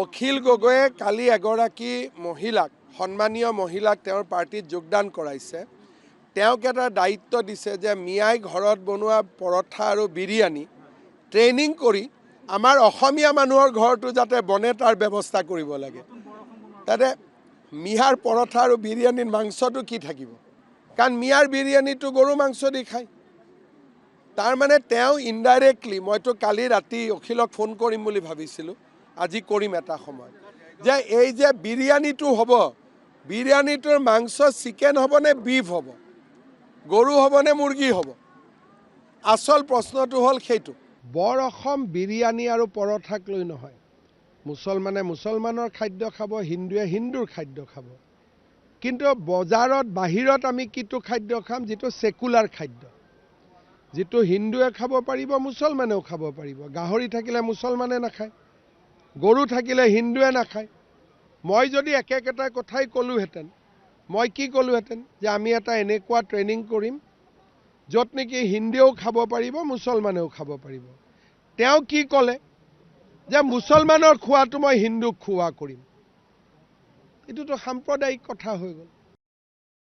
অখিল গগৈয়ে কালি এগৰাকী মহিলাক সন্মানীয় মহিলাক তেওঁৰ পাৰ্টিত যোগদান কৰাইছে। তেওঁক এটা দায়িত্ব দিছে যে মিয়াই ঘৰত বনোৱা পৰঠা আৰু বিৰিয়ানী ট্ৰেইনিং কৰি আমাৰ অসমীয়া মানুহৰ ঘৰটো যাতে বনে তাৰ ব্যৱস্থা কৰিব লাগে। তাতে মিয়াৰ পৰঠা আৰু বিৰিয়ানীৰ মাংসটো কি থাকিব, কাৰণ মিয়াৰ বিৰিয়ানীটো গৰু মাংস দি খায়। তাৰমানে তেওঁ ইনডাইৰেক্টলি, মইতো কালি ৰাতি অখিলক ফোন কৰিম বুলি ভাবিছিলোঁ, আজি কৰিম এটা সময়, যে এই যে বিৰিয়ানীটো হ'ব, বিৰিয়ানীটোৰ মাংস চিকেন হ'ব নে বিফ হ'ব, গৰু হ'ব নে মুৰ্গী হ'ব? আচল প্ৰশ্নটো হ'ল সেইটো। বৰ অসম বিৰিয়ানী আৰু পৰঠাক লৈ নহয়, মুছলমানে মুছলমানৰ খাদ্য খাব, হিন্দুৱে হিন্দুৰ খাদ্য খাব। কিন্তু বজাৰত বাহিৰত আমি কিটো খাদ্য খাম, যিটো সেকুলাৰ খাদ্য, যিটো হিন্দুৱে খাব পাৰিব, মুছলমানেও খাব পাৰিব। গাহৰি থাকিলে মুছলমানে নাখায়, গৰু থাকিলে হিন্দুৱে নাখায়। মই যদি একেটা কথাই ক'লোহেঁতেন, মই কি ক'লোহেঁতেন, যে আমি এটা এনেকুৱা ট্ৰেইনিং কৰিম য'ত নেকি হিন্দুৱেও খাব পাৰিব, মুছলমানেও খাব পাৰিব। তেওঁ কি ক'লে, যে মুছলমানৰ খোৱাটো মই হিন্দুক খোৱা কৰিম। এইটোতো সাম্প্ৰদায়িক কথা হৈ গ'ল।